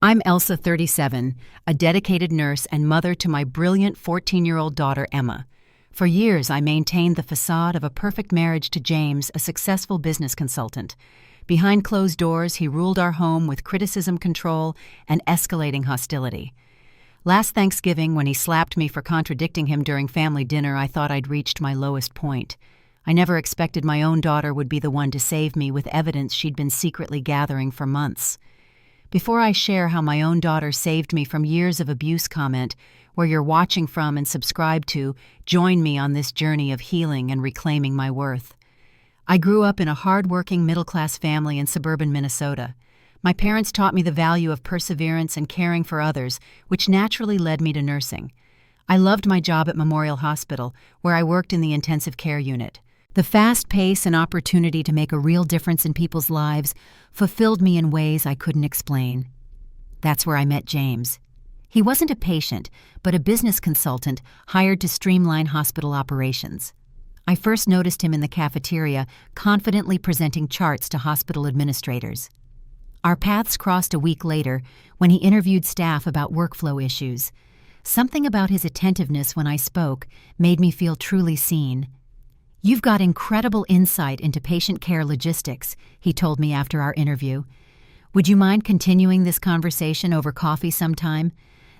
I'm Elsa, 37, a dedicated nurse and mother to my brilliant 14-year-old daughter, Emma. For years, I maintained the facade of a perfect marriage to James, a successful business consultant. Behind closed doors, he ruled our home with criticism control and escalating hostility. Last Thanksgiving, when he slapped me for contradicting him during family dinner, I thought I'd reached my lowest point. I never expected my own daughter would be the one to save me with evidence she'd been secretly gathering for months. Before I share how my own daughter saved me from years of abuse, comment where you're watching from and subscribe to. Join me on this journey of healing and reclaiming my worth. I grew up in a hard-working middle-class family in suburban Minnesota. My parents taught me the value of perseverance and caring for others, which naturally led me to nursing. I loved my job at Memorial Hospital, where I worked in the intensive care unit. The fast pace and opportunity to make a real difference in people's lives fulfilled me in ways I couldn't explain. That's where I met James. He wasn't a patient, but a business consultant hired to streamline hospital operations. I first noticed him in the cafeteria, confidently presenting charts to hospital administrators. Our paths crossed a week later when he interviewed staff about workflow issues. Something about his attentiveness when I spoke made me feel truly seen. "You've got incredible insight into patient care logistics," he told me after our interview. "Would you mind continuing this conversation over coffee sometime?"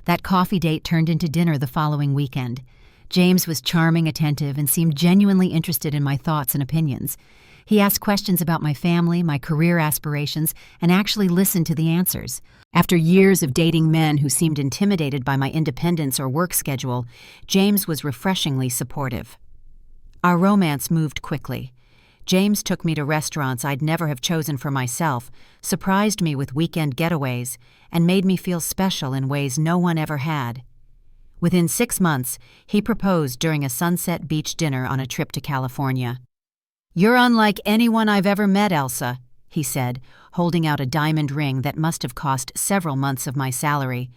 That coffee date turned into dinner the following weekend. James was charming, attentive, and seemed genuinely interested in my thoughts and opinions. He asked questions about my family, my career aspirations, and actually listened to the answers. After years of dating men who seemed intimidated by my independence or work schedule, James was refreshingly supportive. Our romance moved quickly. James took me to restaurants I'd never have chosen for myself, surprised me with weekend getaways, and made me feel special in ways no one ever had. Within 6 months, he proposed during a Sunset Beach dinner on a trip to California. "You're unlike anyone I've ever met, Elsa," he said, holding out a diamond ring that must have cost several months of my salary.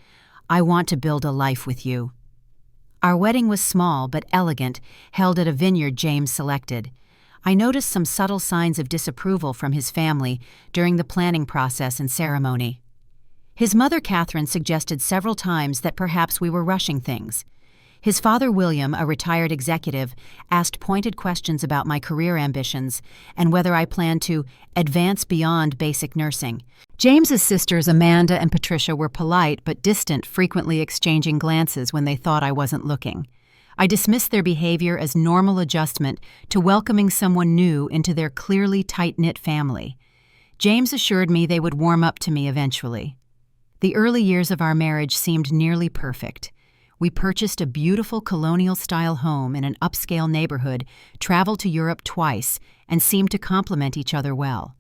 "I want to build a life with you." Our wedding was small but elegant, held at a vineyard James selected. I noticed some subtle signs of disapproval from his family during the planning process and ceremony. His mother, Catherine, suggested several times that perhaps we were rushing things. His father, William, a retired executive, asked pointed questions about my career ambitions and whether I planned to advance beyond basic nursing. James's sisters, Amanda and Patricia, were polite but distant, frequently exchanging glances when they thought I wasn't looking. I dismissed their behavior as normal adjustment to welcoming someone new into their clearly tight-knit family. James assured me they would warm up to me eventually. The early years of our marriage seemed nearly perfect. We purchased a beautiful colonial-style home in an upscale neighborhood, traveled to Europe twice, and seemed to complement each other well.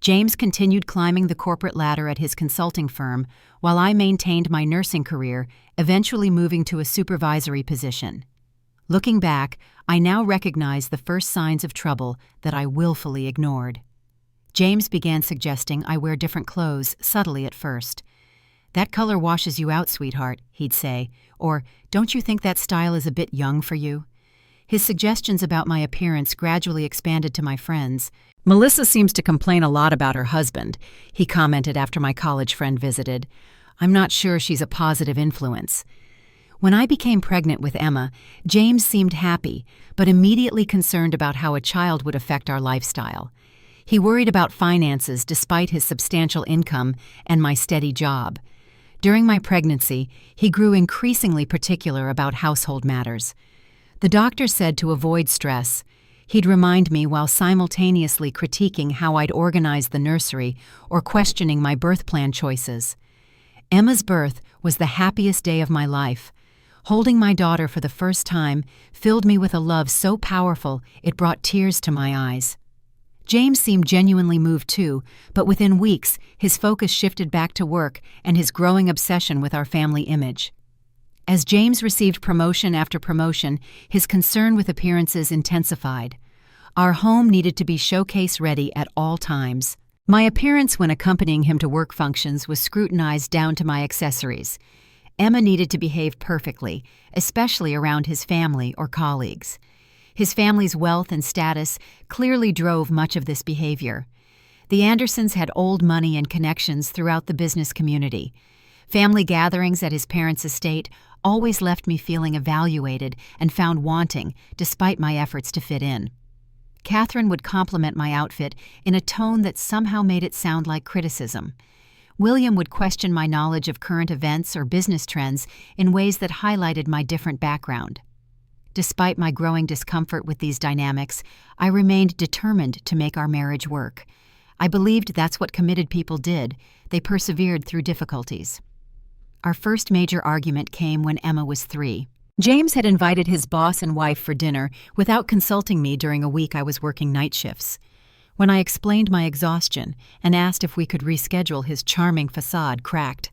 James continued climbing the corporate ladder at his consulting firm, while I maintained my nursing career, eventually moving to a supervisory position. Looking back, I now recognize the first signs of trouble that I willfully ignored. James began suggesting I wear different clothes, subtly at first. "That color washes you out, sweetheart," he'd say, or "Don't you think that style is a bit young for you?" His suggestions about my appearance gradually expanded to my friends. "Melissa seems to complain a lot about her husband," he commented after my college friend visited. "I'm not sure she's a positive influence." When I became pregnant with Emma, James seemed happy, but immediately concerned about how a child would affect our lifestyle. He worried about finances despite his substantial income and my steady job. During my pregnancy, he grew increasingly particular about household matters. The doctor said to avoid stress. He'd remind me while simultaneously critiquing how I'd organize the nursery or questioning my birth plan choices. Emma's birth was the happiest day of my life. Holding my daughter for the first time filled me with a love so powerful it brought tears to my eyes. James seemed genuinely moved too, but within weeks, his focus shifted back to work and his growing obsession with our family image. As James received promotion after promotion, his concern with appearances intensified. Our home needed to be showcase-ready at all times. My appearance when accompanying him to work functions was scrutinized down to my accessories. Emma needed to behave perfectly, especially around his family or colleagues. His family's wealth and status clearly drove much of this behavior. The Andersons had old money and connections throughout the business community. Family gatherings at his parents' estate always left me feeling evaluated and found wanting, despite my efforts to fit in. Catherine would compliment my outfit in a tone that somehow made it sound like criticism. William would question my knowledge of current events or business trends in ways that highlighted my different background. Despite my growing discomfort with these dynamics, I remained determined to make our marriage work. I believed that's what committed people did. They persevered through difficulties. Our first major argument came when Emma was 3. James had invited his boss and wife for dinner without consulting me during a week I was working night shifts. When I explained my exhaustion and asked if we could reschedule, his charming facade cracked.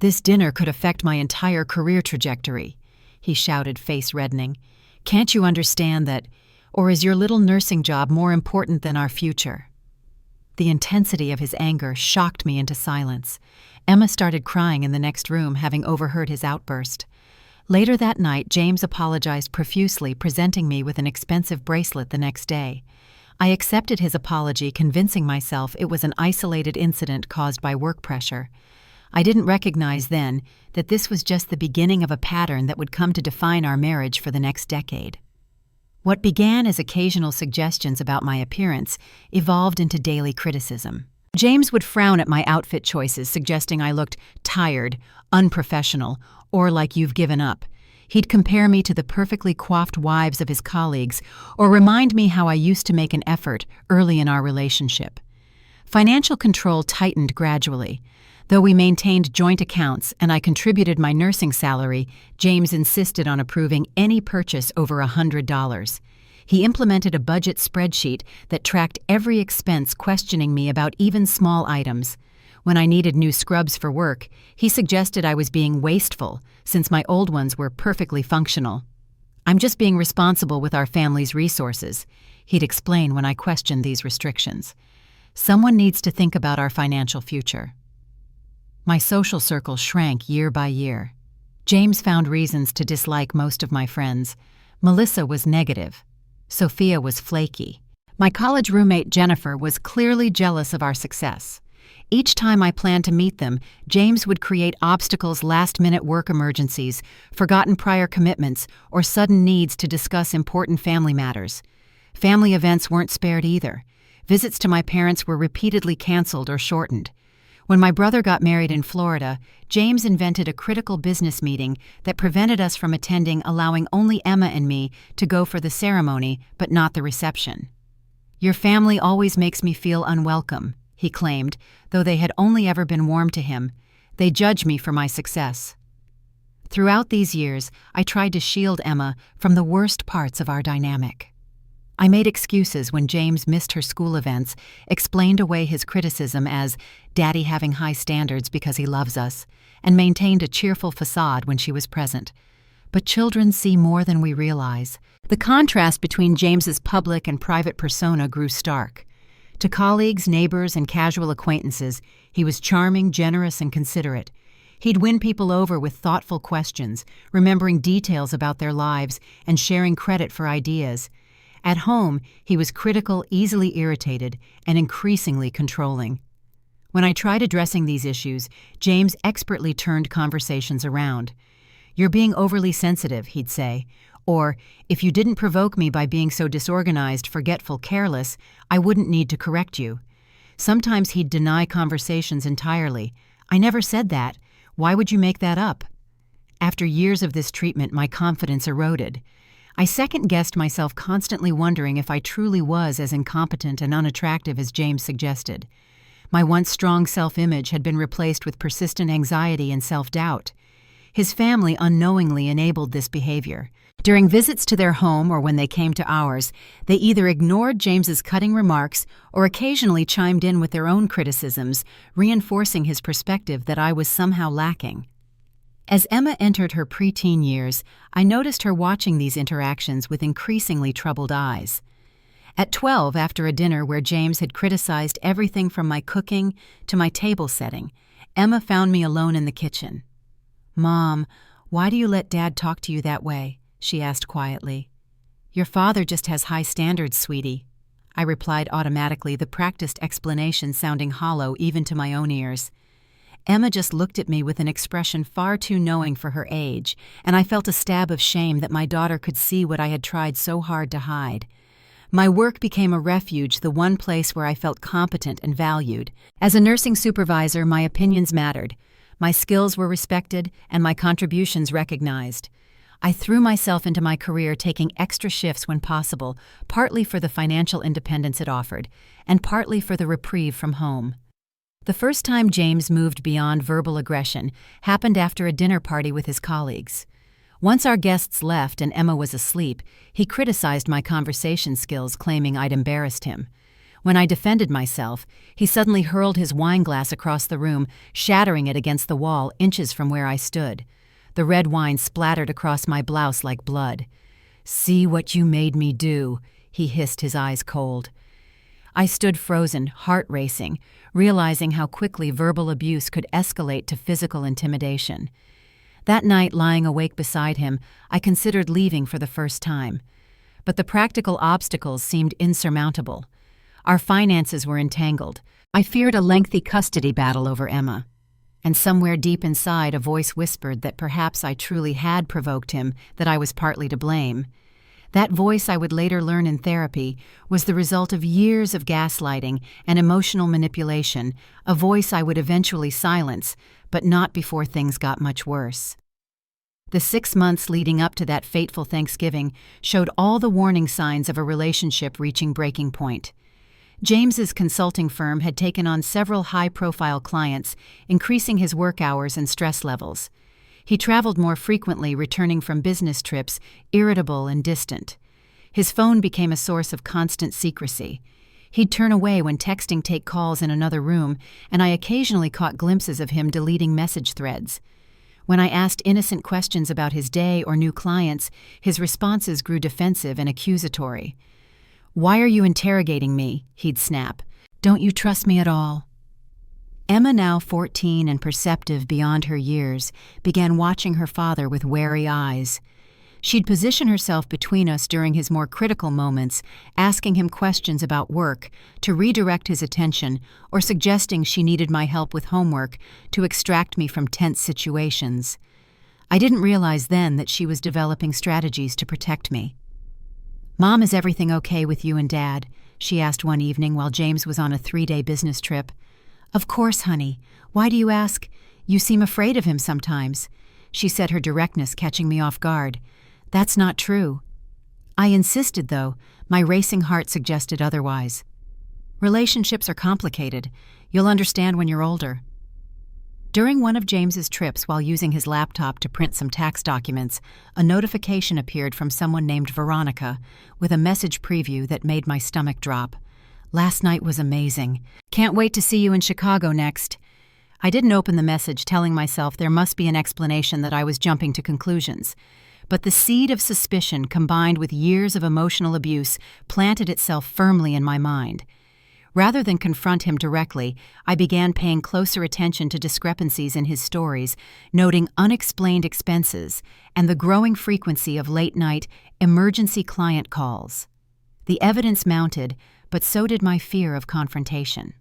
"This dinner could affect my entire career trajectory," he shouted, face reddening. "Can't you understand that? Or is your little nursing job more important than our future?" The intensity of his anger shocked me into silence. Emma started crying in the next room, having overheard his outburst. Later that night, James apologized profusely, presenting me with an expensive bracelet the next day. I accepted his apology, convincing myself it was an isolated incident caused by work pressure. I didn't recognize then that this was just the beginning of a pattern that would come to define our marriage for the next decade. What began as occasional suggestions about my appearance evolved into daily criticism. James would frown at my outfit choices, suggesting I looked tired, unprofessional, or like you've given up. He'd compare me to the perfectly coiffed wives of his colleagues, or remind me how I used to make an effort early in our relationship. Financial control tightened gradually. Though we maintained joint accounts and I contributed my nursing salary, James insisted on approving any purchase over $100. He implemented a budget spreadsheet that tracked every expense, questioning me about even small items. When I needed new scrubs for work, he suggested I was being wasteful, since my old ones were perfectly functional. "I'm just being responsible with our family's resources," he'd explain when I questioned these restrictions. "Someone needs to think about our financial future." My social circle shrank year by year. James found reasons to dislike most of my friends. Melissa was negative. Sophia was flaky. My college roommate Jennifer was clearly jealous of our success. Each time I planned to meet them, James would create obstacles: last-minute work emergencies, forgotten prior commitments, or sudden needs to discuss important family matters. Family events weren't spared either. Visits to my parents were repeatedly canceled or shortened. When my brother got married in Florida, James invented a critical business meeting that prevented us from attending, allowing only Emma and me to go for the ceremony, but not the reception. "Your family always makes me feel unwelcome," he claimed, though they had only ever been warm to him. "They judge me for my success." Throughout these years, I tried to shield Emma from the worst parts of our dynamic. I made excuses when James missed her school events, explained away his criticism as Daddy having high standards because he loves us, and maintained a cheerful facade when she was present. But children see more than we realize. The contrast between James's public and private persona grew stark. To colleagues, neighbors, and casual acquaintances, he was charming, generous, and considerate. He'd win people over with thoughtful questions, remembering details about their lives and sharing credit for ideas. At home, he was critical, easily irritated, and increasingly controlling. When I tried addressing these issues, James expertly turned conversations around. "You're being overly sensitive," he'd say, or, "If you didn't provoke me by being so disorganized, forgetful, careless, I wouldn't need to correct you." Sometimes he'd deny conversations entirely. "I never said that. Why would you make that up?" After years of this treatment, my confidence eroded. I second-guessed myself, constantly wondering if I truly was as incompetent and unattractive as James suggested. My once strong self-image had been replaced with persistent anxiety and self-doubt. His family unknowingly enabled this behavior. During visits to their home or when they came to ours, they either ignored James's cutting remarks or occasionally chimed in with their own criticisms, reinforcing his perspective that I was somehow lacking. As Emma entered her preteen years, I noticed her watching these interactions with increasingly troubled eyes. At 12, after a dinner where James had criticized everything from my cooking to my table setting, Emma found me alone in the kitchen. "Mom, why do you let Dad talk to you that way?" she asked quietly. "Your father just has high standards, sweetie," I replied automatically, the practiced explanation sounding hollow even to my own ears. Emma just looked at me with an expression far too knowing for her age, and I felt a stab of shame that my daughter could see what I had tried so hard to hide. My work became a refuge, the one place where I felt competent and valued. As a nursing supervisor, my opinions mattered. My skills were respected, and my contributions recognized. I threw myself into my career, taking extra shifts when possible, partly for the financial independence it offered, and partly for the reprieve from home. The first time James moved beyond verbal aggression happened after a dinner party with his colleagues. Once our guests left and Emma was asleep, he criticized my conversation skills, claiming I'd embarrassed him. When I defended myself, he suddenly hurled his wine glass across the room, shattering it against the wall inches from where I stood. The red wine splattered across my blouse like blood. "See what you made me do," he hissed, his eyes cold. I stood frozen, heart racing, realizing how quickly verbal abuse could escalate to physical intimidation. That night, lying awake beside him, I considered leaving for the first time. But the practical obstacles seemed insurmountable. Our finances were entangled. I feared a lengthy custody battle over Emma. And somewhere deep inside, a voice whispered that perhaps I truly had provoked him, that I was partly to blame. That voice, I would later learn in therapy, was the result of years of gaslighting and emotional manipulation, a voice I would eventually silence, but not before things got much worse. The 6 months leading up to that fateful Thanksgiving showed all the warning signs of a relationship reaching breaking point. James's consulting firm had taken on several high-profile clients, increasing his work hours and stress levels. He traveled more frequently, returning from business trips, irritable and distant. His phone became a source of constant secrecy. He'd turn away when texting take calls in another room, and I occasionally caught glimpses of him deleting message threads. When I asked innocent questions about his day or new clients, his responses grew defensive and accusatory. "Why are you interrogating me?" he'd snap. "Don't you trust me at all?" Emma, now 14 and perceptive beyond her years, began watching her father with wary eyes. She'd position herself between us during his more critical moments, asking him questions about work to redirect his attention, or suggesting she needed my help with homework to extract me from tense situations. I didn't realize then that she was developing strategies to protect me. "Mom, is everything okay with you and Dad?" she asked one evening while James was on a 3-day business trip. "Of course, honey. Why do you ask? You seem afraid of him sometimes," she said, her directness catching me off guard. "That's not true." I insisted, though. My racing heart suggested otherwise. "Relationships are complicated. You'll understand when you're older." During one of James's trips, while using his laptop to print some tax documents, a notification appeared from someone named Veronica with a message preview that made my stomach drop. "Last night was amazing. Can't wait to see you in Chicago next." I didn't open the message, telling myself there must be an explanation, that I was jumping to conclusions. But the seed of suspicion, combined with years of emotional abuse, planted itself firmly in my mind. Rather than confront him directly, I began paying closer attention to discrepancies in his stories, noting unexplained expenses and the growing frequency of late-night, emergency client calls. The evidence mounted, but so did my fear of confrontation.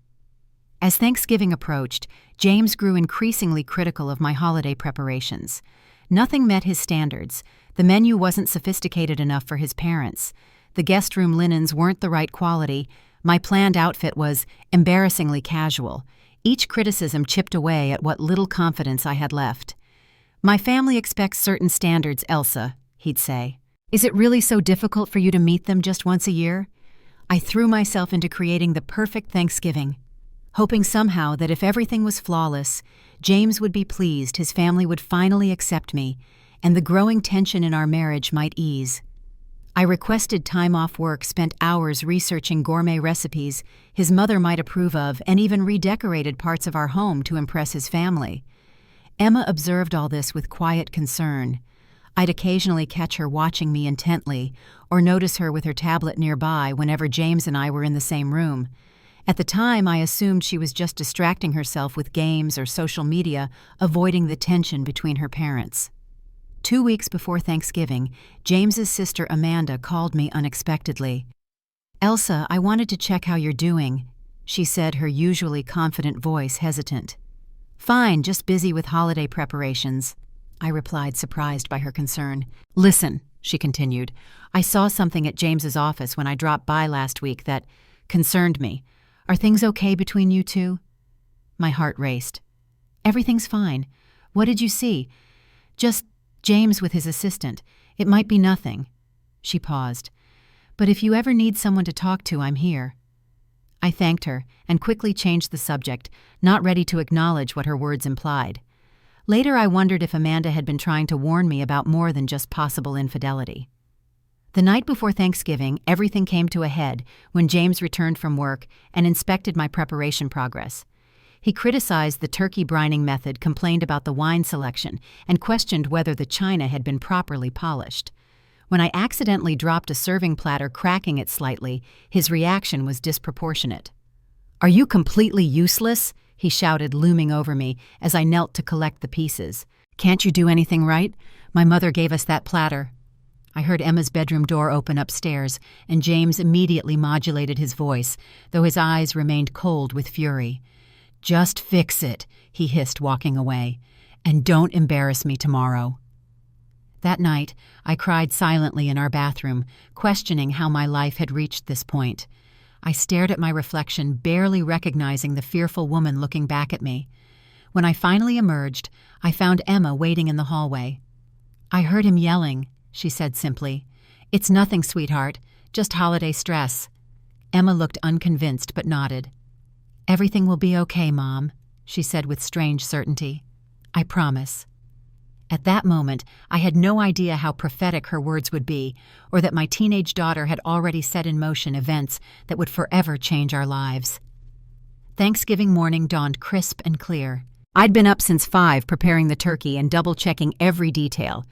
As Thanksgiving approached, James grew increasingly critical of my holiday preparations. Nothing met his standards. The menu wasn't sophisticated enough for his parents. The guest room linens weren't the right quality. My planned outfit was embarrassingly casual. Each criticism chipped away at what little confidence I had left. "My family expects certain standards, Elsa," he'd say. "Is it really so difficult for you to meet them just once a year?" I threw myself into creating the perfect Thanksgiving, hoping somehow that if everything was flawless, James would be pleased, his family would finally accept me, and the growing tension in our marriage might ease. I requested time off work, spent hours researching gourmet recipes his mother might approve of, and even redecorated parts of our home to impress his family. Emma observed all this with quiet concern. I'd occasionally catch her watching me intently, or notice her with her tablet nearby whenever James and I were in the same room. At the time, I assumed she was just distracting herself with games or social media, avoiding the tension between her parents. 2 weeks before Thanksgiving, James's sister Amanda called me unexpectedly. "Elsa, I wanted to check how you're doing," she said, her usually confident voice hesitant. "Fine, just busy with holiday preparations," I replied, surprised by her concern. "Listen," she continued, "I saw something at James's office when I dropped by last week that concerned me. Are things okay between you two?" My heart raced. "Everything's fine. What did you see?" "Just James with his assistant. It might be nothing." She paused. "But if you ever need someone to talk to, I'm here." I thanked her and quickly changed the subject, not ready to acknowledge what her words implied. Later, I wondered if Amanda had been trying to warn me about more than just possible infidelity. The night before Thanksgiving, everything came to a head when James returned from work and inspected my preparation progress. He criticized the turkey brining method, complained about the wine selection, and questioned whether the china had been properly polished. When I accidentally dropped a serving platter, cracking it slightly, his reaction was disproportionate. "Are you completely useless?" he shouted, looming over me as I knelt to collect the pieces. "Can't you do anything right? My mother gave us that platter." I heard Emma's bedroom door open upstairs, and James immediately modulated his voice, though his eyes remained cold with fury. "Just fix it," he hissed, walking away. "And don't embarrass me tomorrow." That night, I cried silently in our bathroom, questioning how my life had reached this point. I stared at my reflection, barely recognizing the fearful woman looking back at me. When I finally emerged, I found Emma waiting in the hallway. "I heard him yelling," she said simply. "It's nothing, sweetheart, just holiday stress." Emma looked unconvinced but nodded. "Everything will be okay, Mom," she said with strange certainty. "I promise." At that moment, I had no idea how prophetic her words would be, or that my teenage daughter had already set in motion events that would forever change our lives. Thanksgiving morning dawned crisp and clear. I'd been up since 5 preparing the turkey and double-checking every detail.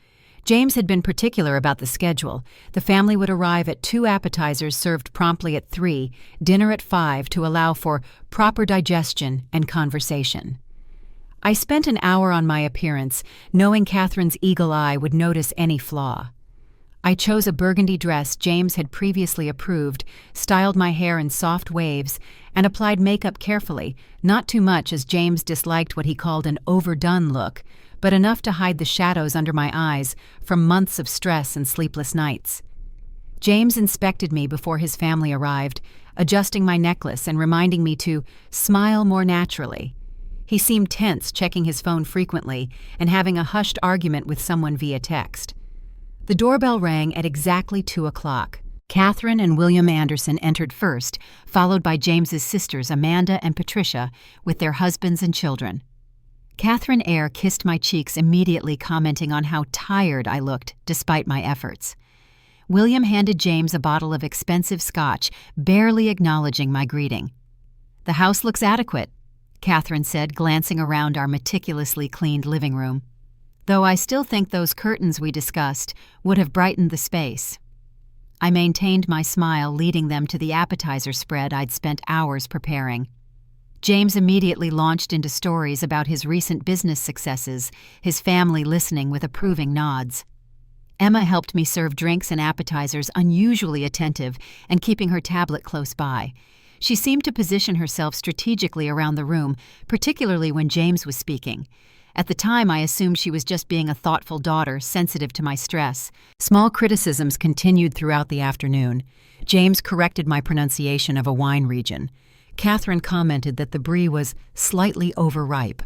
James had been particular about the schedule. The family would arrive at 2 appetizers served promptly at 3, dinner at 5 to allow for proper digestion and conversation. I spent an hour on my appearance, knowing Catherine's eagle eye would notice any flaw. I chose a burgundy dress James had previously approved, styled my hair in soft waves, and applied makeup carefully, not too much as James disliked what he called an overdone look, but enough to hide the shadows under my eyes from months of stress and sleepless nights. James inspected me before his family arrived, adjusting my necklace and reminding me to smile more naturally. He seemed tense, checking his phone frequently and having a hushed argument with someone via text. The doorbell rang at exactly 2 o'clock. Catherine and William Anderson entered first, followed by James's sisters Amanda and Patricia with their husbands and children. Catherine Eyre kissed my cheeks immediately, commenting on how tired I looked despite my efforts. William handed James a bottle of expensive scotch, barely acknowledging my greeting. "The house looks adequate," Catherine said, glancing around our meticulously cleaned living room. "Though I still think those curtains we discussed would have brightened the space." I maintained my smile, leading them to the appetizer spread I'd spent hours preparing. James immediately launched into stories about his recent business successes, his family listening with approving nods. Emma helped me serve drinks and appetizers, unusually attentive and keeping her tablet close by. She seemed to position herself strategically around the room, particularly when James was speaking. At the time, I assumed she was just being a thoughtful daughter, sensitive to my stress. Small criticisms continued throughout the afternoon. James corrected my pronunciation of a wine region. Catherine commented that the brie was slightly overripe.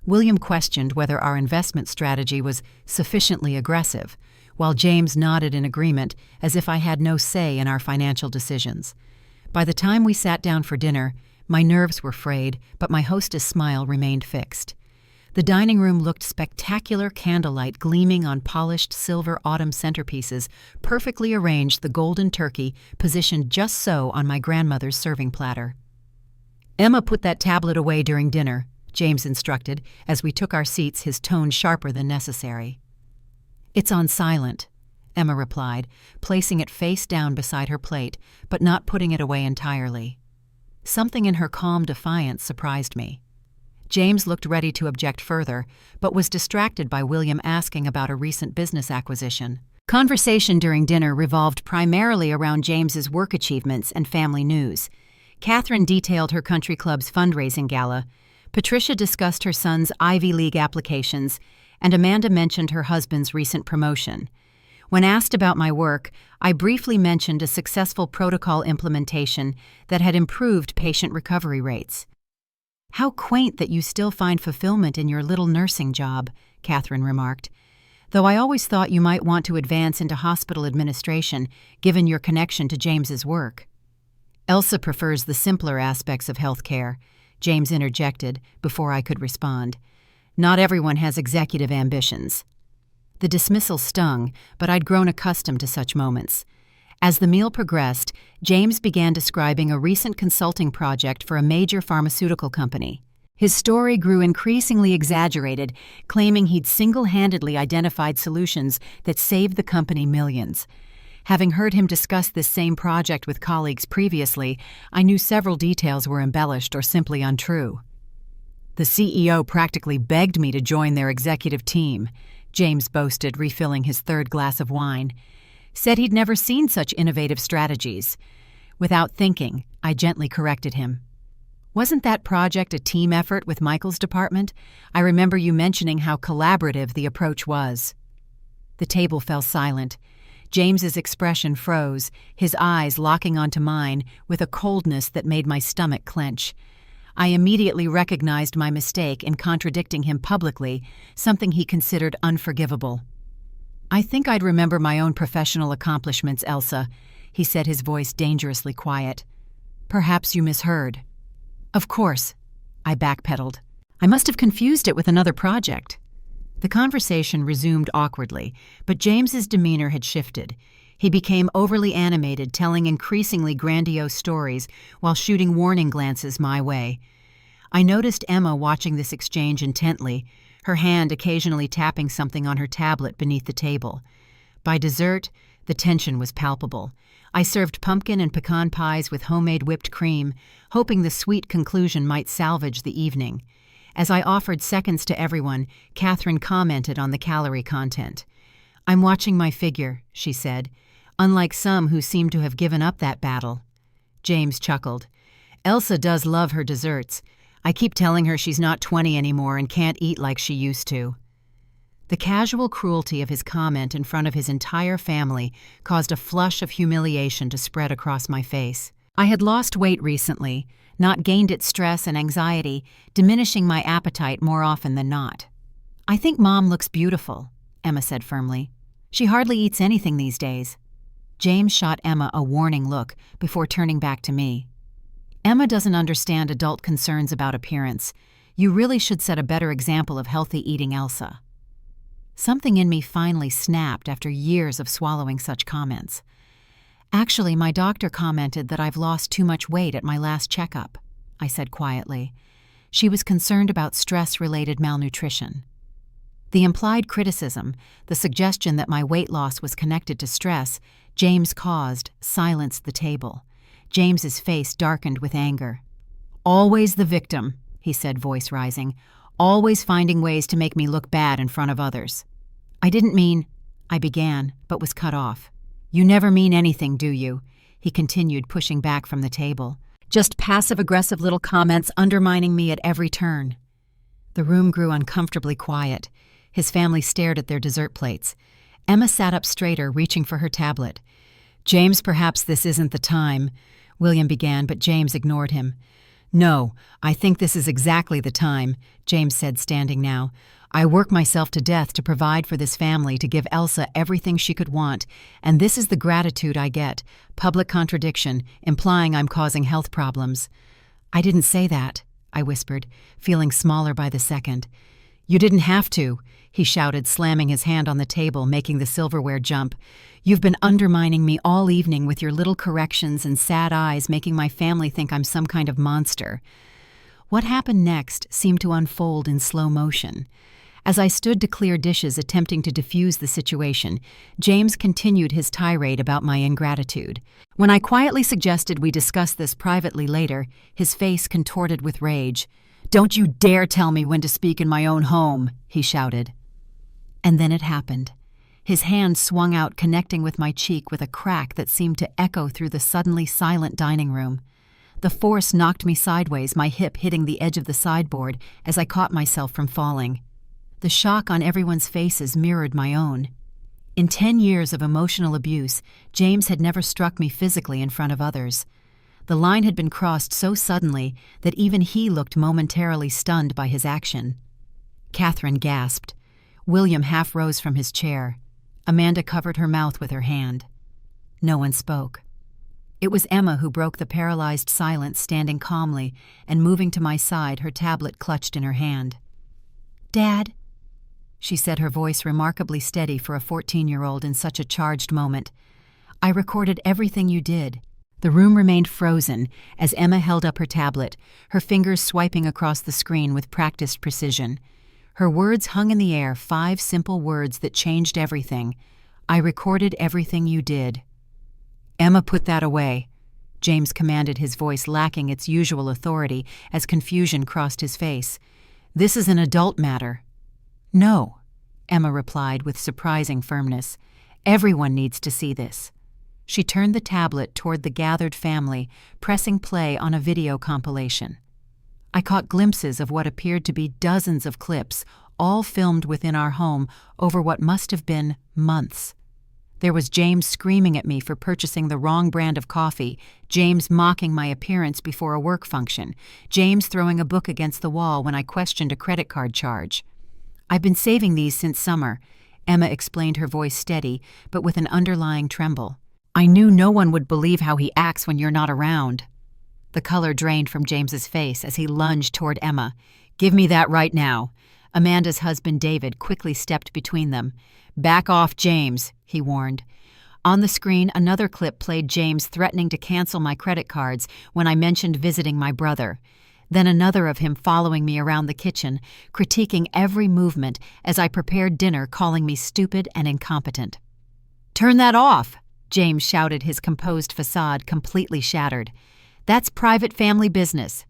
William questioned whether our investment strategy was sufficiently aggressive, while James nodded in agreement as if I had no say in our financial decisions. By the time we sat down for dinner, my nerves were frayed, but my hostess' smile remained fixed. The dining room looked spectacular, candlelight gleaming on polished silver autumn centerpieces, perfectly arranged the golden turkey positioned just so on my grandmother's serving platter. "Emma put that tablet away during dinner," James instructed, as we took our seats, his tone sharper than necessary. "It's on silent," Emma replied, placing it face down beside her plate, but not putting it away entirely. Something in her calm defiance surprised me. James looked ready to object further, but was distracted by William asking about a recent business acquisition. Conversation during dinner revolved primarily around James's work achievements and family news. Catherine detailed her country club's fundraising gala. Patricia discussed her son's Ivy League applications, and Amanda mentioned her husband's recent promotion. When asked about my work, I briefly mentioned a successful protocol implementation that had improved patient recovery rates. "How quaint that you still find fulfillment in your little nursing job," Catherine remarked. "Though I always thought you might want to advance into hospital administration, given your connection to James's work." "Elsa prefers the simpler aspects of healthcare," James interjected before I could respond. "Not everyone has executive ambitions." The dismissal stung, but I'd grown accustomed to such moments. As the meal progressed, James began describing a recent consulting project for a major pharmaceutical company. His story grew increasingly exaggerated, claiming he'd single-handedly identified solutions that saved the company millions. Having heard him discuss this same project with colleagues previously, I knew several details were embellished or simply untrue. "The CEO practically begged me to join their executive team," James boasted, refilling his third glass of wine. "Said he'd never seen such innovative strategies." Without thinking, I gently corrected him. "Wasn't that project a team effort with Michael's department? I remember you mentioning how collaborative the approach was." The table fell silent. James's expression froze, his eyes locking onto mine with a coldness that made my stomach clench. I immediately recognized my mistake in contradicting him publicly, something he considered unforgivable. "I think I'd remember my own professional accomplishments, Elsa," he said, his voice dangerously quiet. "Perhaps you misheard." "Of course," I backpedaled. "I must have confused it with another project." The conversation resumed awkwardly, but James's demeanor had shifted. He became overly animated, telling increasingly grandiose stories while shooting warning glances my way. I noticed Emma watching this exchange intently, her hand occasionally tapping something on her tablet beneath the table. By dessert, the tension was palpable. I served pumpkin and pecan pies with homemade whipped cream, hoping the sweet conclusion might salvage the evening. As I offered seconds to everyone, Catherine commented on the calorie content. "I'm watching my figure," she said, "unlike some who seem to have given up that battle." James chuckled. "Elsa does love her desserts. I keep telling her she's not 20 anymore and can't eat like she used to." The casual cruelty of his comment in front of his entire family caused a flush of humiliation to spread across my face. I had lost weight recently, not gained it stress and anxiety, diminishing my appetite more often than not. "I think Mom looks beautiful," Emma said firmly. "She hardly eats anything these days." James shot Emma a warning look before turning back to me. "Emma doesn't understand adult concerns about appearance. You really should set a better example of healthy eating, Elsa." Something in me finally snapped after years of swallowing such comments. "Actually, my doctor commented that I've lost too much weight at my last checkup," I said quietly. She was concerned about stress-related malnutrition. The implied criticism, the suggestion that my weight loss was connected to stress, James caused, silenced the table. James's face darkened with anger. "Always the victim," he said, voice rising. "Always finding ways to make me look bad in front of others." "I didn't mean—" I began, but was cut off. "You never mean anything, do you?" he continued, pushing back from the table. "Just passive-aggressive little comments undermining me at every turn." The room grew uncomfortably quiet. His family stared at their dessert plates. Emma sat up straighter, reaching for her tablet. "James, perhaps this isn't the time," William began, but James ignored him. "No, I think this is exactly the time," James said, standing now. "I work myself to death to provide for this family, to give Elsa everything she could want, and this is the gratitude I get. Public contradiction, implying I'm causing health problems." "I didn't say that," I whispered, feeling smaller by the second. "You didn't have to," he shouted, slamming his hand on the table, making the silverware jump. "You've been undermining me all evening with your little corrections and sad eyes, making my family think I'm some kind of monster." What happened next seemed to unfold in slow motion. As I stood to clear dishes attempting to diffuse the situation, James continued his tirade about my ingratitude. When I quietly suggested we discuss this privately later, his face contorted with rage. "Don't you dare tell me when to speak in my own home," he shouted. And then it happened. His hand swung out, connecting with my cheek with a crack that seemed to echo through the suddenly silent dining room. The force knocked me sideways, my hip hitting the edge of the sideboard as I caught myself from falling. The shock on everyone's faces mirrored my own. In 10 years of emotional abuse, James had never struck me physically in front of others. The line had been crossed so suddenly that even he looked momentarily stunned by his action. Catherine gasped. William half rose from his chair. Amanda covered her mouth with her hand. No one spoke. It was Emma who broke the paralyzed silence, standing calmly and moving to my side, her tablet clutched in her hand. "Dad," she said, her voice remarkably steady for a 14-year-old in such a charged moment. "I recorded everything you did." The room remained frozen as Emma held up her tablet, her fingers swiping across the screen with practiced precision. Her words hung in the air, 5 simple words that changed everything. "I recorded everything you did." "Emma, put that away," James commanded, his voice lacking its usual authority as confusion crossed his face. "This is an adult matter." "No," Emma replied with surprising firmness. "Everyone needs to see this." She turned the tablet toward the gathered family, pressing play on a video compilation. I caught glimpses of what appeared to be dozens of clips, all filmed within our home over what must have been months. There was James screaming at me for purchasing the wrong brand of coffee, James mocking my appearance before a work function, James throwing a book against the wall when I questioned a credit card charge. "I've been saving these since summer," Emma explained, her voice steady, but with an underlying tremble. "I knew no one would believe how he acts when you're not around." The color drained from James's face as he lunged toward Emma. "Give me that right now." Amanda's husband, David, quickly stepped between them. "Back off, James," he warned. On the screen, another clip played James threatening to cancel my credit cards when I mentioned visiting my brother. Then another of him following me around the kitchen, critiquing every movement as I prepared dinner, calling me stupid and incompetent. "Turn that off!" James shouted, his composed facade completely shattered. "That's private family business."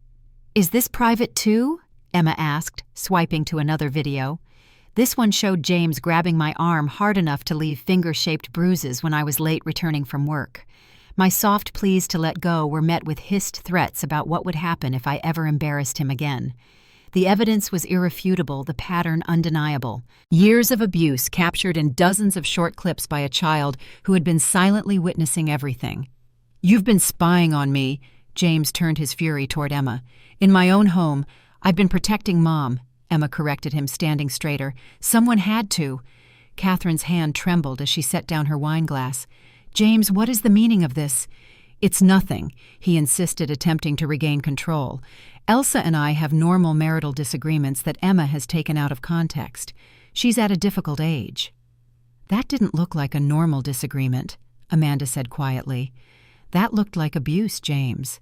"Is this private too?" Emma asked, swiping to another video. This one showed James grabbing my arm hard enough to leave finger-shaped bruises when I was late returning from work. My soft pleas to let go were met with hissed threats about what would happen if I ever embarrassed him again. The evidence was irrefutable, the pattern undeniable. Years of abuse captured in dozens of short clips by a child who had been silently witnessing everything. "You've been spying on me," James turned his fury toward Emma. "In my own home, I've been protecting Mom," Emma corrected him, standing straighter. "Someone had to." Catherine's hand trembled as she set down her wine glass. "James, what is the meaning of this?" "It's nothing," he insisted, attempting to regain control. "Elsa and I have normal marital disagreements that Emma has taken out of context. She's at a difficult age." "That didn't look like a normal disagreement," Amanda said quietly. "That looked like abuse, James."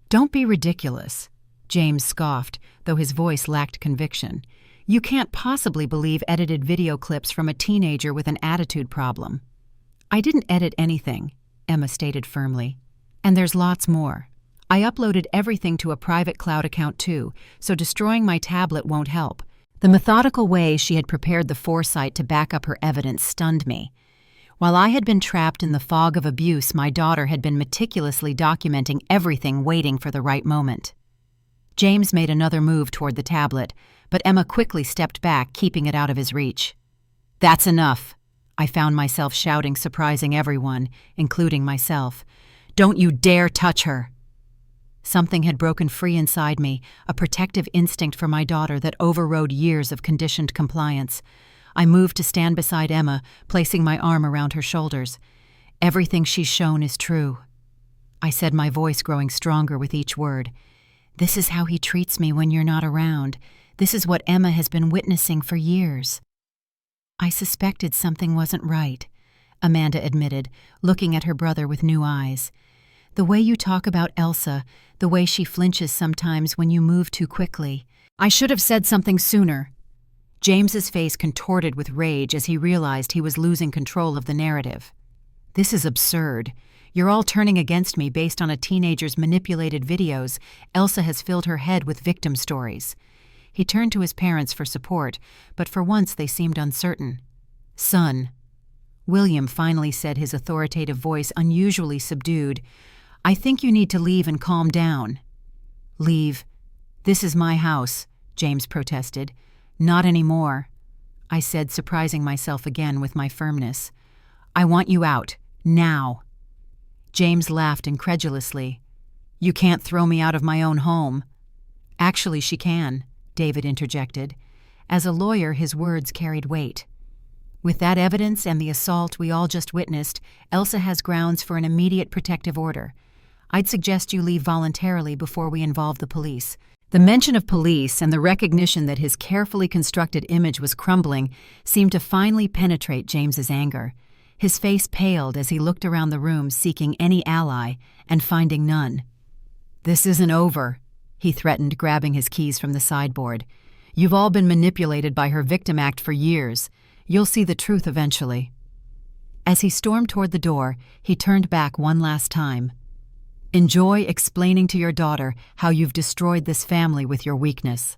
"Don't be ridiculous," James scoffed, though his voice lacked conviction. "You can't possibly believe edited video clips from a teenager with an attitude problem." "I didn't edit anything," Emma stated firmly. "And there's lots more. I uploaded everything to a private cloud account too, so destroying my tablet won't help." The methodical way she had prepared the foresight to back up her evidence stunned me. While I had been trapped in the fog of abuse, my daughter had been meticulously documenting everything, waiting for the right moment. James made another move toward the tablet, but Emma quickly stepped back, keeping it out of his reach. "That's enough," I found myself shouting, surprising everyone, including myself. "Don't you dare touch her!" Something had broken free inside me, a protective instinct for my daughter that overrode years of conditioned compliance. I moved to stand beside Emma, placing my arm around her shoulders. "Everything she's shown is true," I said, my voice growing stronger with each word. "This is how he treats me when you're not around. This is what Emma has been witnessing for years." "I suspected something wasn't right," Amanda admitted, looking at her brother with new eyes. "The way you talk about Elsa, the way she flinches sometimes when you move too quickly." "I should have said something sooner." James's face contorted with rage as he realized he was losing control of the narrative. "This is absurd. You're all turning against me based on a teenager's manipulated videos. Elsa has filled her head with victim stories." He turned to his parents for support, but for once they seemed uncertain. "Son," William finally said, his authoritative voice unusually subdued, I think you need to leave and calm down." "Leave? This is my house," James protested. "Not anymore," I said, surprising myself again with my firmness. "I want you out, now." James laughed incredulously. "You can't throw me out of my own home." "Actually, she can," David interjected. As a lawyer, his words carried weight. "With that evidence and the assault we all just witnessed, Elsa has grounds for an immediate protective order. I'd suggest you leave voluntarily before we involve the police." The mention of police and the recognition that his carefully constructed image was crumbling seemed to finally penetrate James's anger. His face paled as he looked around the room seeking any ally and finding none. "This isn't over," he threatened, grabbing his keys from the sideboard. "You've all been manipulated by her victim act for years. You'll see the truth eventually." As he stormed toward the door, he turned back one last time. "Enjoy explaining to your daughter how you've destroyed this family with your weakness."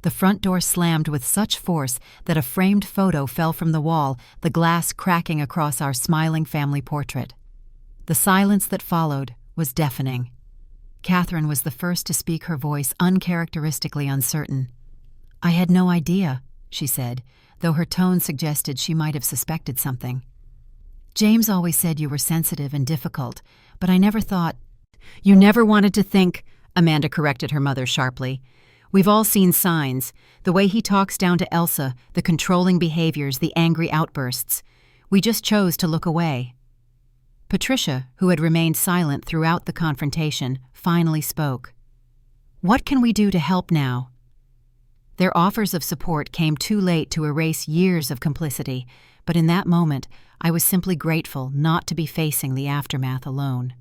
The front door slammed with such force that a framed photo fell from the wall, the glass cracking across our smiling family portrait. The silence that followed was deafening. Catherine was the first to speak, her voice uncharacteristically uncertain. "I had no idea," she said, though her tone suggested she might have suspected something. "James always said you were sensitive and difficult, but I never thought—" "You never wanted to think," Amanda corrected her mother sharply. "We've all seen signs, the way he talks down to Elsa, the controlling behaviors, the angry outbursts. We just chose to look away." Patricia, who had remained silent throughout the confrontation, finally spoke. "What can we do to help now?" Their offers of support came too late to erase years of complicity, but in that moment, I was simply grateful not to be facing the aftermath alone.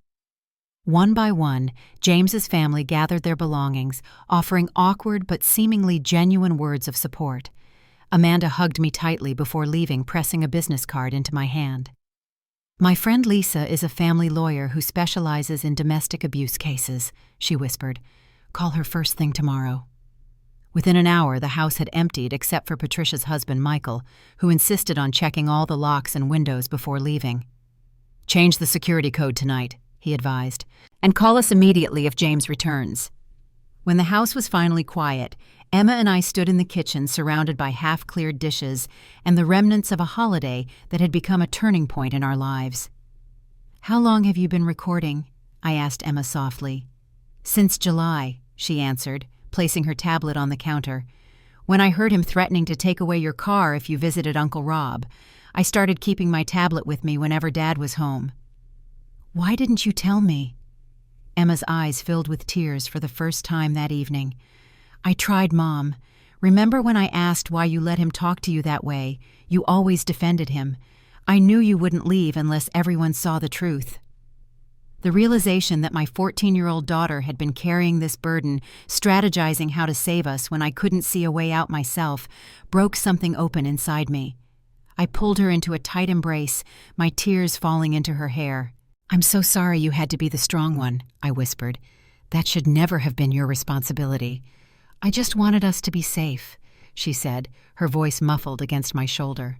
One by one, James's family gathered their belongings, offering awkward but seemingly genuine words of support. Amanda hugged me tightly before leaving, pressing a business card into my hand. "My friend Lisa is a family lawyer who specializes in domestic abuse cases," she whispered. "Call her first thing tomorrow." Within an hour, the house had emptied except for Patricia's husband, Michael, who insisted on checking all the locks and windows before leaving. "Change the security code tonight," he advised, "and call us immediately if James returns." When the house was finally quiet, Emma and I stood in the kitchen surrounded by half-cleared dishes and the remnants of a holiday that had become a turning point in our lives. "How long have you been recording?" I asked Emma softly. "Since July," she answered, placing her tablet on the counter. "When I heard him threatening to take away your car if you visited Uncle Rob, I started keeping my tablet with me whenever Dad was home." "Why didn't you tell me?" Emma's eyes filled with tears for the first time that evening. "I tried, Mom. Remember when I asked why you let him talk to you that way? You always defended him. I knew you wouldn't leave unless everyone saw the truth." The realization that my 14-year-old daughter had been carrying this burden, strategizing how to save us when I couldn't see a way out myself, broke something open inside me. I pulled her into a tight embrace, my tears falling into her hair. "I'm so sorry you had to be the strong one," I whispered. "That should never have been your responsibility. I just wanted us to be safe," she said, her voice muffled against my shoulder.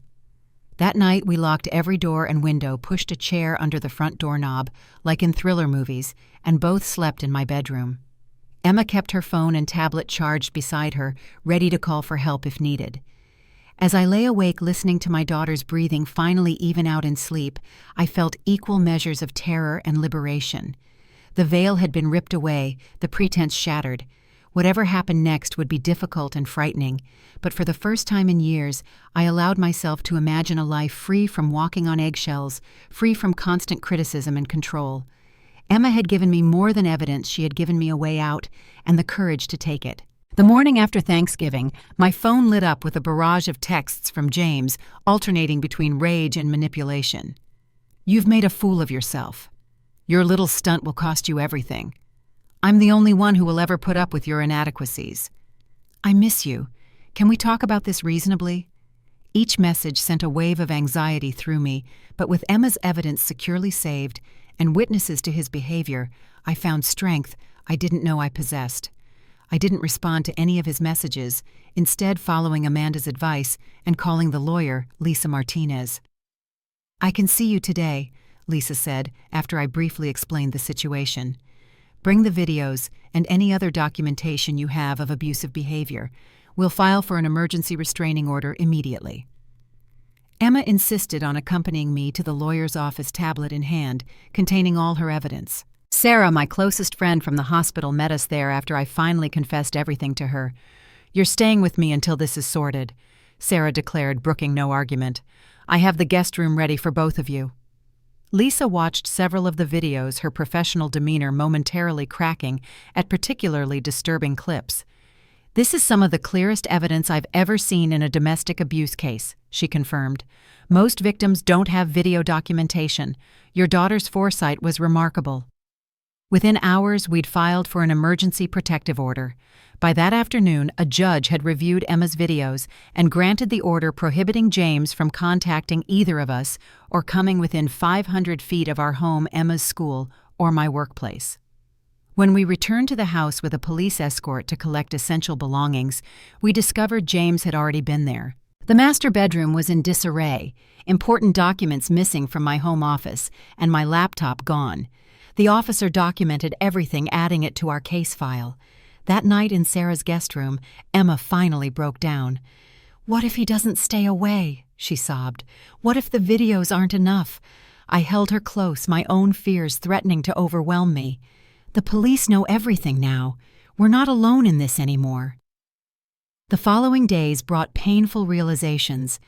That night, we locked every door and window, pushed a chair under the front doorknob, like in thriller movies, and both slept in my bedroom. Emma kept her phone and tablet charged beside her, ready to call for help if needed. As I lay awake listening to my daughter's breathing finally even out in sleep, I felt equal measures of terror and liberation. The veil had been ripped away, the pretense shattered. Whatever happened next would be difficult and frightening, but for the first time in years, I allowed myself to imagine a life free from walking on eggshells, free from constant criticism and control. Emma had given me more than evidence, she had given me a way out, and the courage to take it. The morning after Thanksgiving, my phone lit up with a barrage of texts from James, alternating between rage and manipulation. "You've made a fool of yourself. Your little stunt will cost you everything. I'm the only one who will ever put up with your inadequacies. I miss you. Can we talk about this reasonably?" Each message sent a wave of anxiety through me, but with Emma's evidence securely saved and witnesses to his behavior, I found strength I didn't know I possessed. I didn't respond to any of his messages, instead following Amanda's advice and calling the lawyer, Lisa Martinez. "I can see you today. Lisa said after I briefly explained the situation. "Bring the videos and any other documentation you have of abusive behavior. We'll file for an emergency restraining order immediately." Emma insisted on accompanying me to the lawyer's office, tablet in hand, containing all her evidence. Sarah, my closest friend from the hospital, met us there after I finally confessed everything to her. "You're staying with me until this is sorted," Sarah declared, brooking no argument. "I have the guest room ready for both of you." Lisa watched several of the videos, her professional demeanor momentarily cracking at particularly disturbing clips. "This is some of the clearest evidence I've ever seen in a domestic abuse case," she confirmed. "Most victims don't have video documentation. Your daughter's foresight was remarkable." Within hours, we'd filed for an emergency protective order. By that afternoon, a judge had reviewed Emma's videos and granted the order prohibiting James from contacting either of us or coming within 500 feet of our home, Emma's school, or my workplace. When we returned to the house with a police escort to collect essential belongings, we discovered James had already been there. The master bedroom was in disarray, important documents missing from my home office, and my laptop gone. The officer documented everything, adding it to our case file. That night in Sarah's guest room, Emma finally broke down. "What if he doesn't stay away?" she sobbed. "What if the videos aren't enough?" I held her close, my own fears threatening to overwhelm me. "The police know everything now. We're not alone in this anymore." The following days brought painful realizations.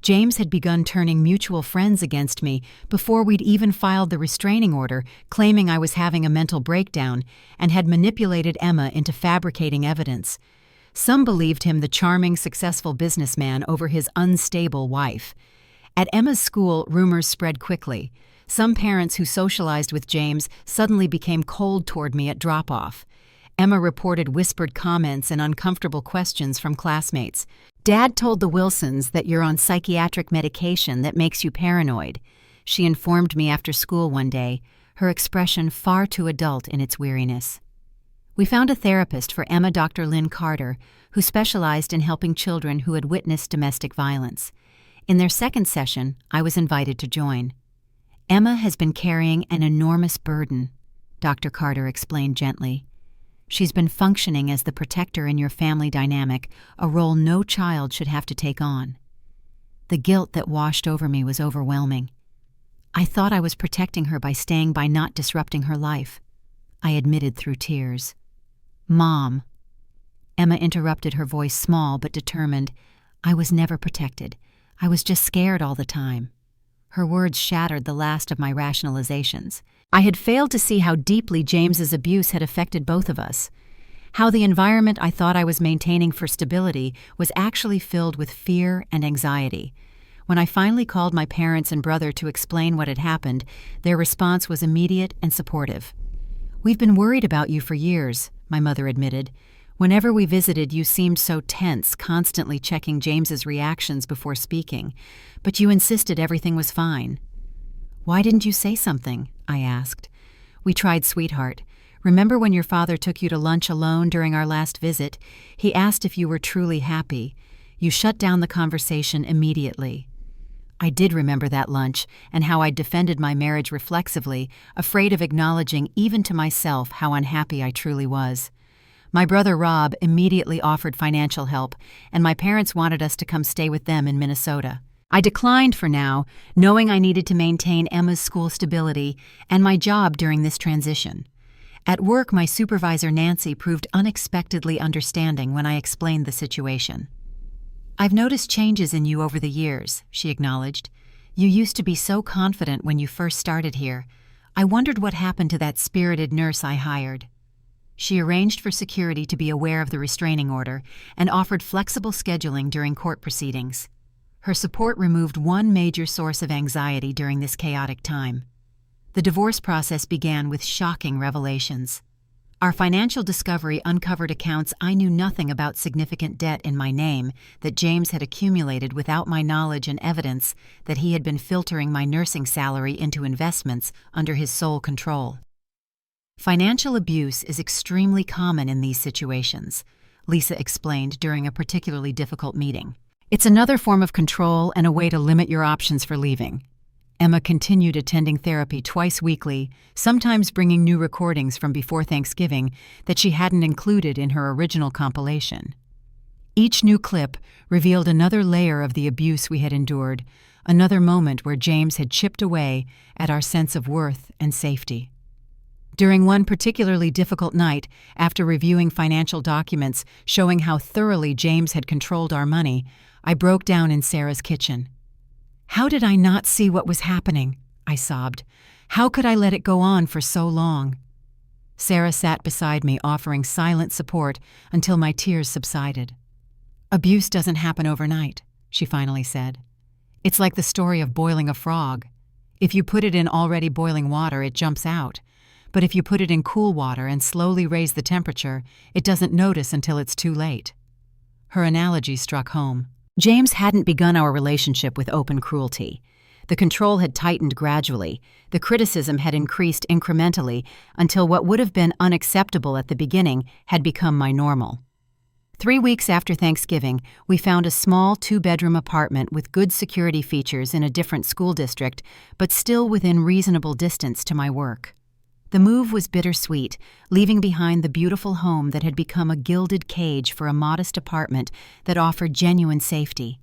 James had begun turning mutual friends against me before we'd even filed the restraining order, claiming I was having a mental breakdown, and had manipulated Emma into fabricating evidence. Some believed him the charming, successful businessman over his unstable wife. At Emma's school, rumors spread quickly. Some parents who socialized with James suddenly became cold toward me at drop-off. Emma reported whispered comments and uncomfortable questions from classmates. "Dad told the Wilsons that you're on psychiatric medication that makes you paranoid," she informed me after school one day, her expression far too adult in its weariness. We found a therapist for Emma, Dr. Lynn Carter, who specialized in helping children who had witnessed domestic violence. In their second session, I was invited to join. "Emma has been carrying an enormous burden," Dr. Carter explained gently. "She's been functioning as the protector in your family dynamic, a role no child should have to take on." The guilt that washed over me was overwhelming. I thought I was protecting her by staying by not disrupting her life. I admitted through tears. "Mom," Emma interrupted, her voice small but determined. "I was never protected. I was just scared all the time." Her words shattered the last of my rationalizations. I had failed to see how deeply James's abuse had affected both of us, how the environment I thought I was maintaining for stability was actually filled with fear and anxiety. When I finally called my parents and brother to explain what had happened, their response was immediate and supportive. "We've been worried about you for years," my mother admitted. "Whenever we visited, you seemed so tense, constantly checking James's reactions before speaking, but you insisted everything was fine." "Why didn't you say something?" I asked. "We tried, sweetheart. Remember when your father took you to lunch alone during our last visit? He asked if you were truly happy. You shut down the conversation immediately." I did remember that lunch and how I defended my marriage reflexively, afraid of acknowledging even to myself how unhappy I truly was. My brother Rob immediately offered financial help, and my parents wanted us to come stay with them in Minnesota. I declined for now, knowing I needed to maintain Emma's school stability and my job during this transition. At work, my supervisor Nancy proved unexpectedly understanding when I explained the situation. "I've noticed changes in you over the years," she acknowledged. "You used to be so confident when you first started here. I wondered what happened to that spirited nurse I hired." She arranged for security to be aware of the restraining order and offered flexible scheduling during court proceedings. Her support removed one major source of anxiety during this chaotic time. The divorce process began with shocking revelations. Our financial discovery uncovered accounts I knew nothing about, significant debt in my name that James had accumulated without my knowledge, and evidence that he had been filtering my nursing salary into investments under his sole control. "Financial abuse is extremely common in these situations," Lisa explained during a particularly difficult meeting. "It's another form of control and a way to limit your options for leaving." Emma continued attending therapy twice weekly, sometimes bringing new recordings from before Thanksgiving that she hadn't included in her original compilation. Each new clip revealed another layer of the abuse we had endured, another moment where James had chipped away at our sense of worth and safety. During one particularly difficult night, after reviewing financial documents showing how thoroughly James had controlled our money, I broke down in Sarah's kitchen. "How did I not see what was happening?" I sobbed. "How could I let it go on for so long?" Sarah sat beside me, offering silent support until my tears subsided. "Abuse doesn't happen overnight," she finally said. "It's like the story of boiling a frog. If you put it in already boiling water, it jumps out. But if you put it in cool water and slowly raise the temperature, it doesn't notice until it's too late." Her analogy struck home. James hadn't begun our relationship with open cruelty. The control had tightened gradually. The criticism had increased incrementally until what would have been unacceptable at the beginning had become my normal. 3 weeks after Thanksgiving, we found a small 2-bedroom apartment with good security features in a different school district, but still within reasonable distance to my work. The move was bittersweet, leaving behind the beautiful home that had become a gilded cage for a modest apartment that offered genuine safety.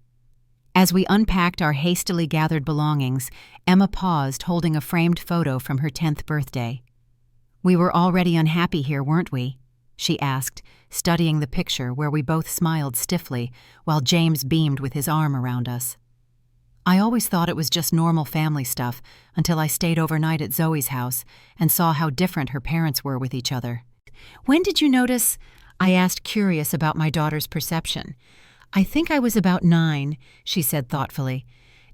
As we unpacked our hastily gathered belongings, Emma paused, holding a framed photo from her 10th birthday. "We were already unhappy here, weren't we?" she asked, studying the picture where we both smiled stiffly while James beamed with his arm around us. I always thought it was just normal family stuff until I stayed overnight at Zoe's house and saw how different her parents were with each other. "When did you notice?" I asked, curious about my daughter's perception. "I think I was about 9, she said thoughtfully.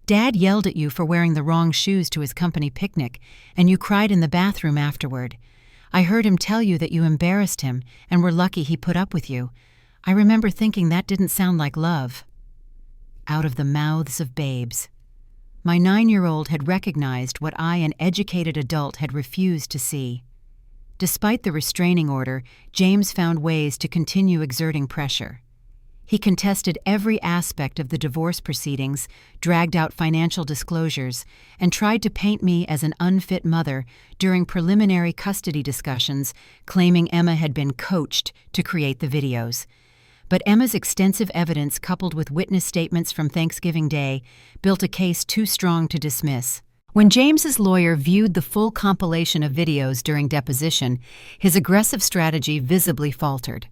"Dad yelled at you for wearing the wrong shoes to his company picnic, and you cried in the bathroom afterward. I heard him tell you that you embarrassed him and were lucky he put up with you. I remember thinking that didn't sound like love." Out of the mouths of babes. My 9-year-old had recognized what I, an educated adult, had refused to see. Despite the restraining order, James found ways to continue exerting pressure. He contested every aspect of the divorce proceedings, dragged out financial disclosures, and tried to paint me as an unfit mother during preliminary custody discussions, claiming Emma had been coached to create the videos. But Emma's extensive evidence, coupled with witness statements from Thanksgiving Day, built a case too strong to dismiss. When James's lawyer viewed the full compilation of videos during deposition, his aggressive strategy visibly faltered.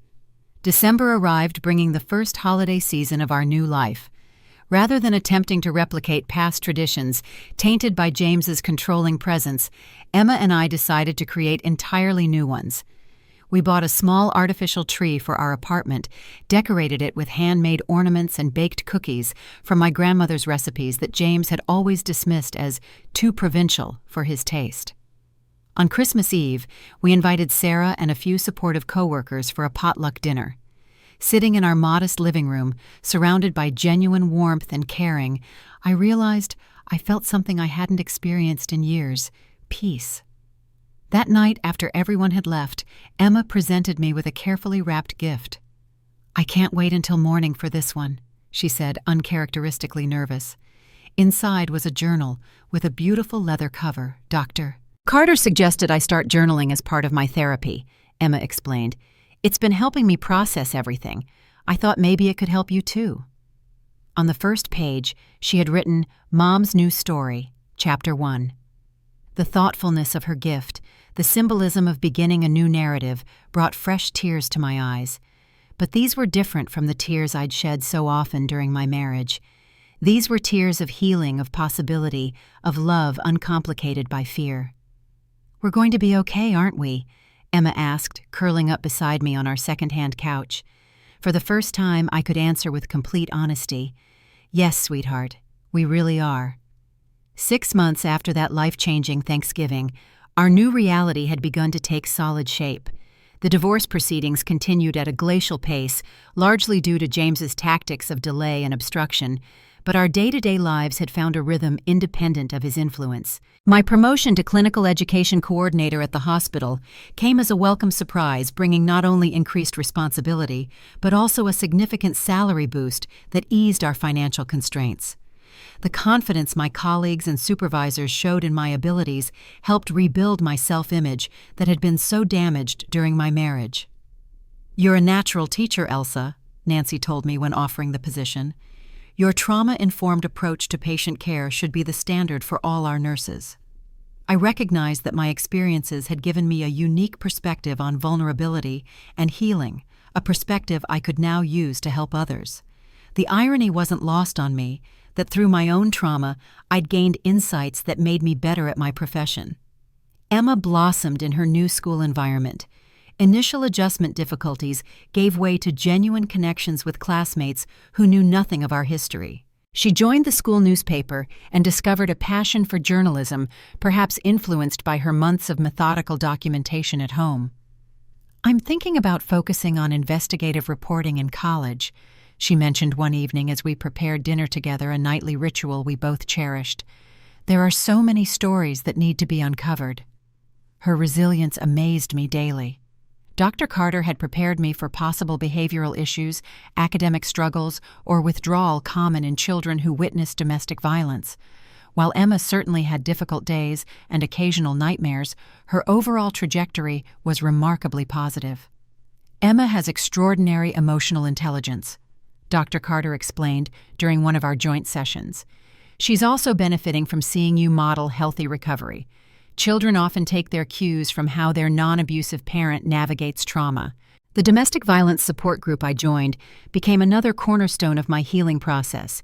December arrived, bringing the first holiday season of our new life. Rather than attempting to replicate past traditions tainted by James's controlling presence, Emma and I decided to create entirely new ones. We bought a small artificial tree for our apartment, decorated it with handmade ornaments and baked cookies from my grandmother's recipes that James had always dismissed as too provincial for his taste. On Christmas Eve, we invited Sarah and a few supportive coworkers for a potluck dinner. Sitting in our modest living room, surrounded by genuine warmth and caring, I realized I felt something I hadn't experienced in years: peace. That night, after everyone had left, Emma presented me with a carefully wrapped gift. "I can't wait until morning for this one," she said, uncharacteristically nervous. Inside was a journal with a beautiful leather cover. "Dr. Carter suggested I start journaling as part of my therapy," Emma explained. "It's been helping me process everything. I thought maybe it could help you too." On the first page, she had written, "Mom's New Story, Chapter 1. The thoughtfulness of her gift, the symbolism of beginning a new narrative, brought fresh tears to my eyes. But these were different from the tears I'd shed so often during my marriage. These were tears of healing, of possibility, of love uncomplicated by fear. "We're going to be okay, aren't we?" Emma asked, curling up beside me on our second-hand couch. For the first time, I could answer with complete honesty. "Yes, sweetheart, we really are." 6 months after that life-changing Thanksgiving, our new reality had begun to take solid shape. The divorce proceedings continued at a glacial pace, largely due to James's tactics of delay and obstruction, but our day-to-day lives had found a rhythm independent of his influence. My promotion to clinical education coordinator at the hospital came as a welcome surprise, bringing not only increased responsibility, but also a significant salary boost that eased our financial constraints. The confidence my colleagues and supervisors showed in my abilities helped rebuild my self-image that had been so damaged during my marriage. "You're a natural teacher, Elsa," Nancy told me when offering the position. "Your trauma-informed approach to patient care should be the standard for all our nurses." I recognized that my experiences had given me a unique perspective on vulnerability and healing, a perspective I could now use to help others. The irony wasn't lost on me that through my own trauma, I'd gained insights that made me better at my profession. Emma blossomed in her new school environment. Initial adjustment difficulties gave way to genuine connections with classmates who knew nothing of our history. She joined the school newspaper and discovered a passion for journalism, perhaps influenced by her months of methodical documentation at home. "I'm thinking about focusing on investigative reporting in college," she mentioned one evening as we prepared dinner together, a nightly ritual we both cherished. "There are so many stories that need to be uncovered." Her resilience amazed me daily. Dr. Carter had prepared me for possible behavioral issues, academic struggles, or withdrawal common in children who witness domestic violence. While Emma certainly had difficult days and occasional nightmares, her overall trajectory was remarkably positive. "Emma has extraordinary emotional intelligence," Dr. Carter explained during one of our joint sessions. "She's also benefiting from seeing you model healthy recovery. Children often take their cues from how their non-abusive parent navigates trauma." The domestic violence support group I joined became another cornerstone of my healing process.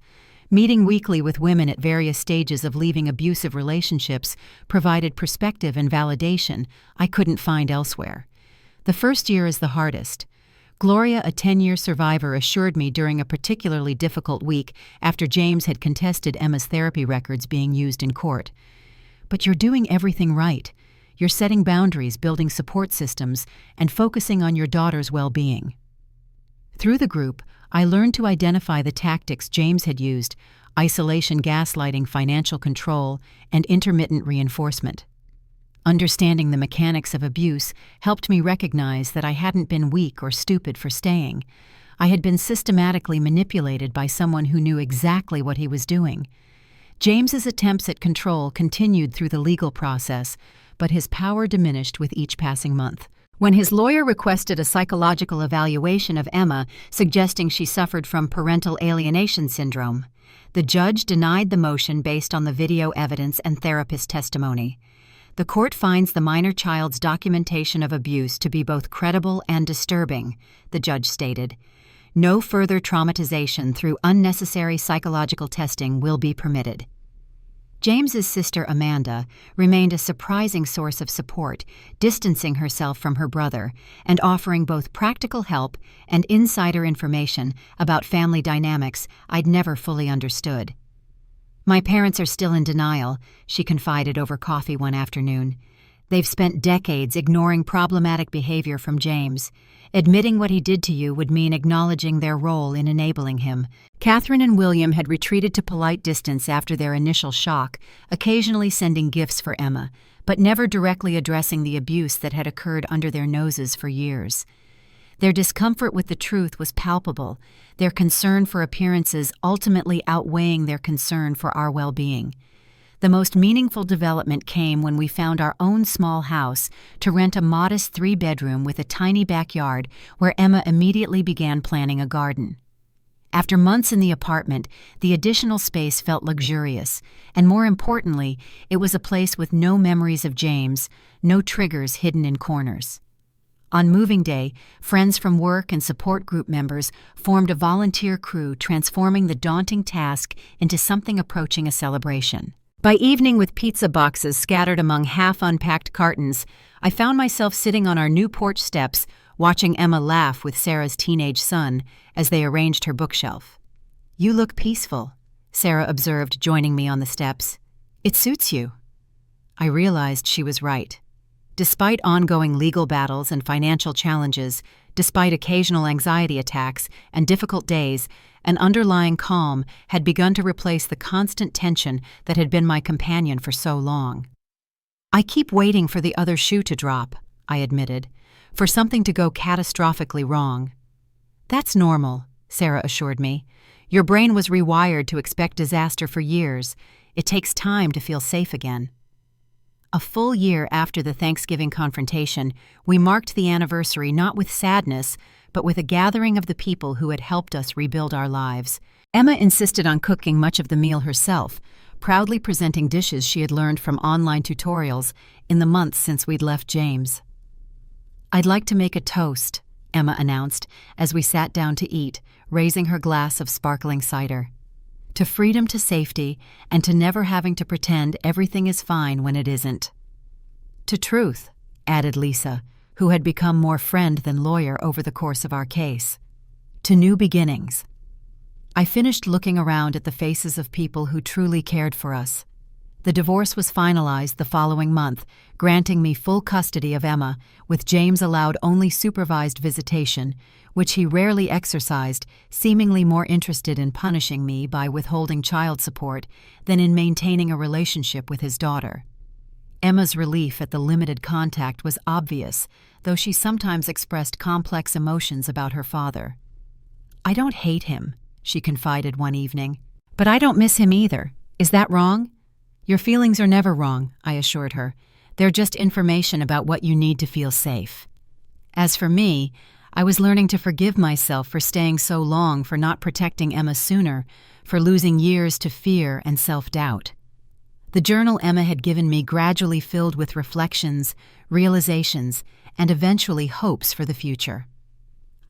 Meeting weekly with women at various stages of leaving abusive relationships provided perspective and validation I couldn't find elsewhere. The first year is the hardest. Gloria, a 10-year survivor, assured me during a particularly difficult week after James had contested Emma's therapy records being used in court. "But you're doing everything right. You're setting boundaries, building support systems, and focusing on your daughter's well-being." Through the group, I learned to identify the tactics James had used: isolation, gaslighting, financial control, and intermittent reinforcement. Understanding the mechanics of abuse helped me recognize that I hadn't been weak or stupid for staying. I had been systematically manipulated by someone who knew exactly what he was doing. James's attempts at control continued through the legal process, but his power diminished with each passing month. When his lawyer requested a psychological evaluation of Emma, suggesting she suffered from parental alienation syndrome, the judge denied the motion based on the video evidence and therapist testimony. "The court finds the minor child's documentation of abuse to be both credible and disturbing," the judge stated. "No further traumatization through unnecessary psychological testing will be permitted." James's sister Amanda remained a surprising source of support, distancing herself from her brother and offering both practical help and insider information about family dynamics I'd never fully understood. "My parents are still in denial," she confided over coffee one afternoon. "They've spent decades ignoring problematic behavior from James. Admitting what he did to you would mean acknowledging their role in enabling him." Catherine and William had retreated to polite distance after their initial shock, occasionally sending gifts for Emma, but never directly addressing the abuse that had occurred under their noses for years. Their discomfort with the truth was palpable, their concern for appearances ultimately outweighing their concern for our well-being. The most meaningful development came when we found our own small house to rent a modest 3-bedroom with a tiny backyard where Emma immediately began planning a garden. After months in the apartment, the additional space felt luxurious, and more importantly, it was a place with no memories of James, no triggers hidden in corners. On moving day, friends from work and support group members formed a volunteer crew, transforming the daunting task into something approaching a celebration. By evening, with pizza boxes scattered among half-unpacked cartons, I found myself sitting on our new porch steps, watching Emma laugh with Sarah's teenage son as they arranged her bookshelf. "You look peaceful," Sarah observed, joining me on the steps. "It suits you." I realized she was right. Despite ongoing legal battles and financial challenges, despite occasional anxiety attacks and difficult days, an underlying calm had begun to replace the constant tension that had been my companion for so long. "I keep waiting for the other shoe to drop," I admitted, "for something to go catastrophically wrong." "That's normal," Sarah assured me. Your brain was rewired to expect disaster for years. It takes time to feel safe again. A full year after the Thanksgiving confrontation, we marked the anniversary not with sadness, but with a gathering of the people who had helped us rebuild our lives. Emma insisted on cooking much of the meal herself, proudly presenting dishes she had learned from online tutorials in the months since we'd left James. "I'd like to make a toast," Emma announced as we sat down to eat, raising her glass of sparkling cider. "To freedom, to safety, and to never having to pretend everything is fine when it isn't." "To truth," added Lisa, who had become more friend than lawyer over the course of our case. "To new beginnings." I finished looking around at the faces of people who truly cared for us. The divorce was finalized the following month, granting me full custody of Emma, with James allowed only supervised visitation, which he rarely exercised, seemingly more interested in punishing me by withholding child support than in maintaining a relationship with his daughter. Emma's relief at the limited contact was obvious, though she sometimes expressed complex emotions about her father. "I don't hate him," she confided one evening, "but I don't miss him either. Is that wrong?" "Your feelings are never wrong," I assured her. "They're just information about what you need to feel safe." As for me, I was learning to forgive myself for staying so long, for not protecting Emma sooner, for losing years to fear and self-doubt. The journal Emma had given me gradually filled with reflections, realizations, and eventually hopes for the future.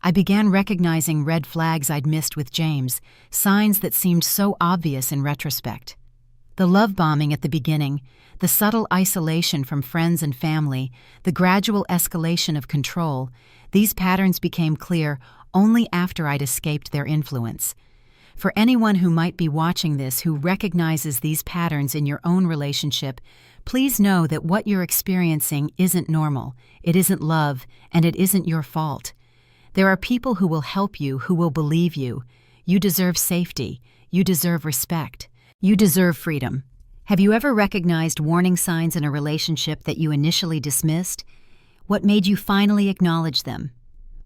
I began recognizing red flags I'd missed with James, signs that seemed so obvious in retrospect. The love bombing at the beginning, the subtle isolation from friends and family, the gradual escalation of control, these patterns became clear only after I'd escaped their influence. For anyone who might be watching this who recognizes these patterns in your own relationship, please know that what you're experiencing isn't normal, it isn't love, and it isn't your fault. There are people who will help you, who will believe you. You deserve safety. You deserve respect. You deserve freedom. Have you ever recognized warning signs in a relationship that you initially dismissed? What made you finally acknowledge them?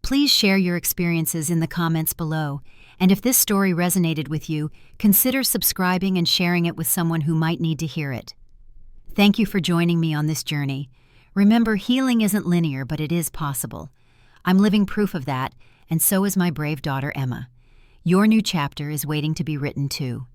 Please share your experiences in the comments below, and if this story resonated with you, consider subscribing and sharing it with someone who might need to hear it. Thank you for joining me on this journey. Remember, healing isn't linear, but it is possible. I'm living proof of that, and so is my brave daughter Emma. Your new chapter is waiting to be written too.